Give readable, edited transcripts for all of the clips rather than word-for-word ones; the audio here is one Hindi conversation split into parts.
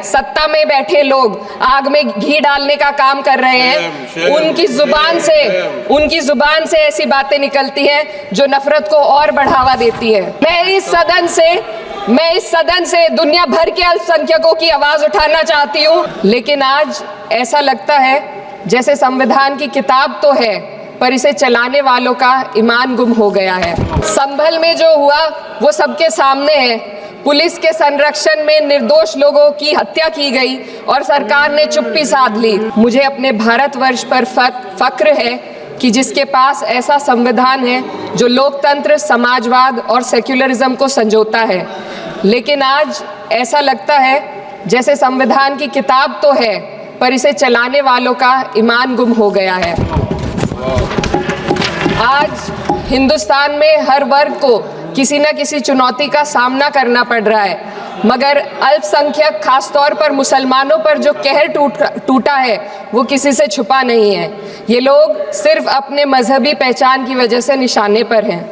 सत्ता में बैठे लोग आग में घी डालने का काम कर रहे हैं। उनकी जुबान से ऐसी बातें निकलती हैं जो नफरत को और बढ़ावा देती है। मैं इस सदन से दुनिया भर के अल्पसंख्यकों की आवाज उठाना चाहती हूँ, लेकिन आज ऐसा लगता है जैसे संविधान की किताब तो है पर इसे चलाने वालों का ईमान गुम हो गया है। संभल में जो हुआ वो सबके सामने है। पुलिस के संरक्षण में निर्दोष लोगों की हत्या की गई और सरकार ने चुप्पी साध ली। मुझे अपने भारतवर्ष पर फक्र है कि जिसके पास ऐसा संविधान है जो लोकतंत्र, समाजवाद और सेक्युलरिज्म को संजोता है। लेकिन आज ऐसा लगता है जैसे संविधान की किताब तो है पर इसे चलाने वालों का ईमान गुम हो गया है। आज हिंदुस्तान में हर वर्ग को किसी न किसी चुनौती का सामना करना पड़ रहा है, मगर अल्पसंख्यक खासतौर पर मुसलमानों पर जो कहर टूटा है वो किसी से छुपा नहीं है। ये लोग सिर्फ अपने मजहबी पहचान की वजह से निशाने पर हैं।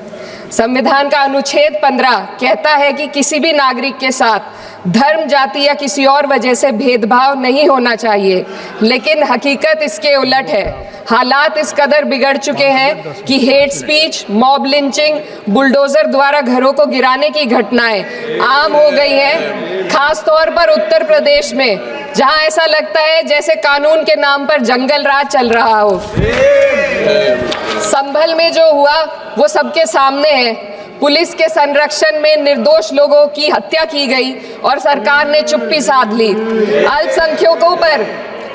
संविधान का अनुच्छेद 15 कहता है कि किसी भी नागरिक के साथ धर्म, जाति या किसी और वजह से भेदभाव नहीं होना चाहिए, लेकिन हकीकत इसके उलट है। हालात इस कदर बिगड़ चुके हैं कि hate speech, mob lynching, bulldozer द्वारा घरों को गिराने की घटनाएं आम हो गई हैं, खास तौर पर उत्तर प्रदेश में, जहां ऐसा लगता है जैसे कानून के नाम पर जंगल राज चल रहा हो। संभल में जो हुआ वो सबके सामने है। पुलिस के संरक्षण में निर्दोष लोगों की हत्या की गई और सरकार ने चुप्पी साध ली। अल्पसंख्यकों पर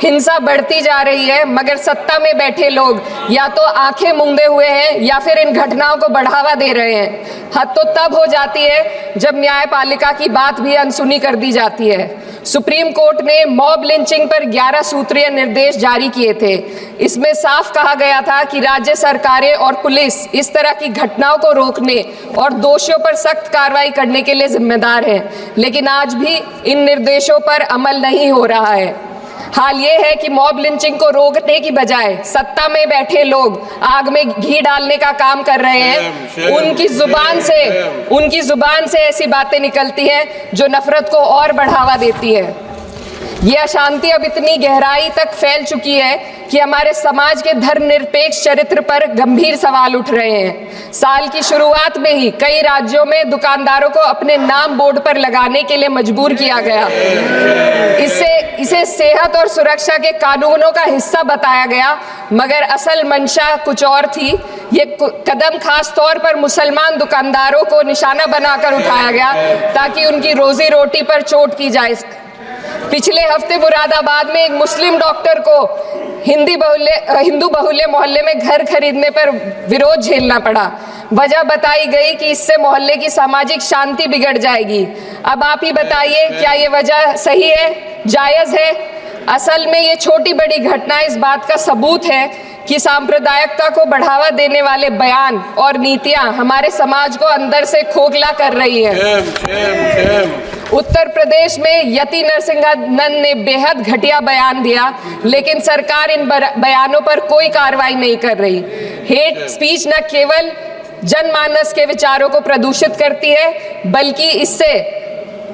हिंसा बढ़ती जा रही है, मगर सत्ता में बैठे लोग या तो आंखें मूंदे हुए हैं या फिर इन घटनाओं को बढ़ावा दे रहे हैं। हद तो तब हो जाती है जब न्यायपालिका की बात भी अनसुनी कर दी जाती है। सुप्रीम कोर्ट ने मॉब लिंचिंग पर 11 सूत्रीय निर्देश जारी किए थे। इसमें साफ कहा गया था कि राज्य सरकारें और पुलिस इस तरह की घटनाओं को रोकने और दोषियों पर सख्त कार्रवाई करने के लिए जिम्मेदार हैं, लेकिन आज भी इन निर्देशों पर अमल नहीं हो रहा है। हाल ये है कि मॉब लिंचिंग को रोकने की बजाय सत्ता में बैठे लोग आग में घी डालने का काम कर रहे हैं। उनकी जुबान से ऐसी बातें निकलती हैं जो नफरत को और बढ़ावा देती है। ये अशांति अब इतनी गहराई तक फैल चुकी है कि हमारे समाज के धर्मनिरपेक्ष चरित्र पर गंभीर सवाल उठ रहे हैं। साल की शुरुआत में ही कई राज्यों में दुकानदारों को अपने नाम बोर्ड पर लगाने के लिए मजबूर किया गया। इसे सेहत और सुरक्षा के कानूनों का हिस्सा बताया गया, मगर असल मंशा कुछ और थी। ये कदम खास तौर पर मुसलमान दुकानदारों को निशाना बनाकर उठाया गया ताकि उनकी रोजी रोटी पर चोट की जाए। पिछले हफ्ते मुरादाबाद में एक मुस्लिम डॉक्टर को हिंदू बहुल्य मोहल्ले में घर खरीदने पर विरोध झेलना पड़ा। वजह बताई गई कि इससे मोहल्ले की सामाजिक शांति बिगड़ जाएगी। अब आप ही बताइए, क्या ये वजह सही है, जायज है? असल में ये छोटी बड़ी घटना इस बात का सबूत है कि सांप्रदायिकता को बढ़ावा देने वाले बयान और नीतियां हमारे समाज को अंदर से खोखला कर रही है। उत्तर प्रदेश में यति नरसिंहानंद ने बेहद घटिया बयान दिया, लेकिन सरकार इन बयानों पर कोई कार्रवाई नहीं कर रही। हेट स्पीच न केवल जनमानस के विचारों को प्रदूषित करती है, बल्कि इससे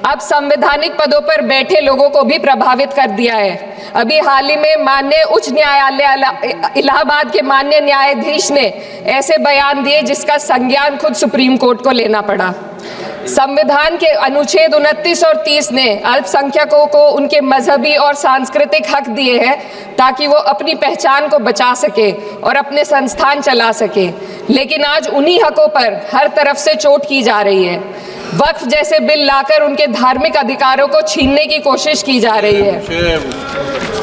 अब संवैधानिक पदों पर बैठे लोगों को भी प्रभावित कर दिया है। अभी हाल ही में माननीय उच्च न्यायालय इलाहाबाद के माननीय न्यायाधीश ने ऐसे बयान दिए जिसका संज्ञान खुद सुप्रीम कोर्ट को लेना पड़ा। संविधान के अनुच्छेद 29 और 30 ने अल्पसंख्यकों को उनके मजहबी और सांस्कृतिक हक दिए हैं ताकि वो अपनी पहचान को बचा सके और अपने संस्थान चला सके, लेकिन आज उन्हीं हकों पर हर तरफ से चोट की जा रही है। वक्फ जैसे बिल लाकर उनके धार्मिक अधिकारों को छीनने की कोशिश की जा रही है।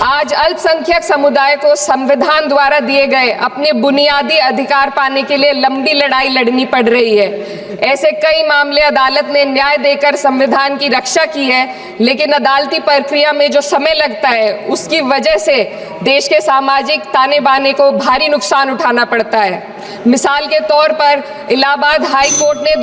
आज अल्पसंख्यक समुदाय को संविधान द्वारा दिए गए अपने बुनियादी अधिकार पाने के लिए लंबी लड़ाई लड़नी पड़ रही है। ऐसे कई मामले अदालत ने न्याय देकर संविधान की रक्षा की है, लेकिन अदालती प्रक्रिया में जो समय लगता है उसकी वजह से देश के सामाजिक ताने बाने को भारी नुकसान उठाना पड़ता है। मिसाल के तौर पर इलाहाबाद हाई कोर्ट ने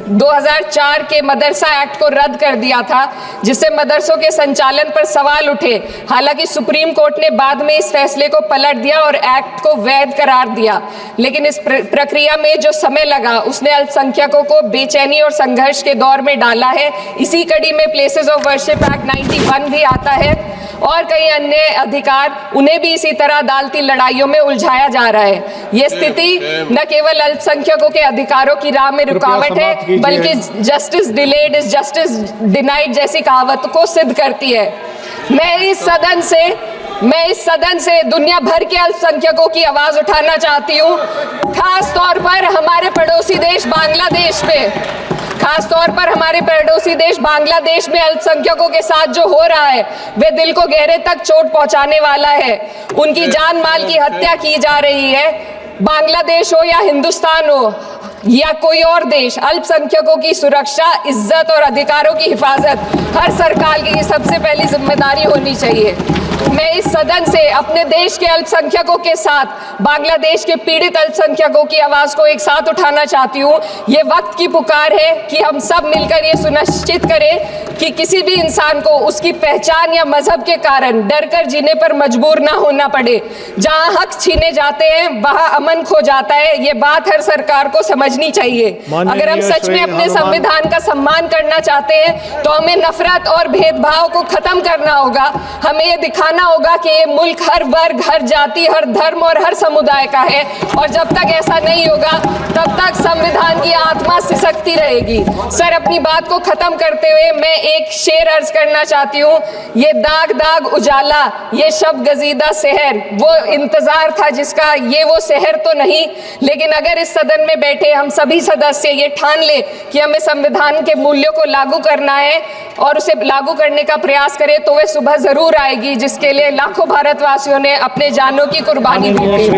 2004 के मदरसा एक्ट को रद्द कर दिया था, जिससे मदरसों के संचालन पर सवाल उठे। हालांकि सुप्रीम कोर्ट ने बाद में इस फैसले को पलट दिया और एक्ट को वैध करार दिया, लेकिन इस प्रक्रिया में जो समय लगा उसने अल्पसंख्यकों को बेचैनी और संघर्ष के दौर में डाला है। इसी कड़ी में प्लेसेस ऑफ वर्शिप एक्ट 91 भी आता है और कई अन्य अधिकार, उन्हें भी इसी तरह अदालती लड़ाइयों में उलझाया जा रहा है। ये स्थिति न केवल अल्पसंख्यकों के अधिकारों की राह में रुकावट है, बल्कि justice delayed is justice denied जैसी कहावत को सिद्ध करती है। मैं इस सदन से दुनिया भर के अल्पसंख्यकों की आवाज उठाना चाहती हूँ, खास तौर पर हमारे पड़ोसी देश बांग्लादेश में अल्पसंख्यकों के साथ जो हो रहा है वे दिल को गहरे तक चोट पहुंचाने वाला है। उनकी जान माल की हत्या की जा रही है। बांग्लादेश हो या हिंदुस्तान हो या कोई और देश, अल्पसंख्यकों की सुरक्षा, इज्जत और अधिकारों की हिफाजत हर सरकार की सबसे पहली जिम्मेदारी होनी चाहिए। मैं इस सदन से अपने देश के अल्पसंख्यकों के साथ बांग्लादेश के पीड़ित अल्पसंख्यकों की आवाज को एक साथ उठाना चाहती हूँ। ये वक्त की पुकार है कि हम सब मिलकर ये सुनिश्चित करें कि किसी भी इंसान को उसकी पहचान या मजहब के कारण डर कर जीने पर मजबूर ना होना पड़े। जहाँ हक छीने जाते हैं वहाँ अमन खो जाता है। ये बात हर सरकार को समझनी चाहिए। अगर हम सच में अपने संविधान का सम्मान करना चाहते हैं तो हमें नफरत और भेदभाव को खत्म करना होगा। हमें ये दिखाना होगा कि ये मुल्क हर वर्ग, हर जाति, हर धर्म और हर समुदाय का है, और जब तक ऐसा नहीं होगा तब तक संविधान की आत्मा सिसकती रहेगी। सर, अपनी बात को खत्म करते हुए मैं एक शेर अर्ज करना चाहती हूँ। ये दाग दाग उजाला, ये शब गजीदा शहर, वो इंतजार था जिसका, ये वो शहर तो नहीं। लेकिन अगर इस सदन में बैठे हम सभी सदस्य ये ठान ले कि हमें संविधान के मूल्यों को लागू करना है और उसे लागू करने का प्रयास करें, तो वह सुबह जरूर आएगी जिसके लिए लाखों भारतवासियों ने अपने जानों की कुर्बानी दी थी।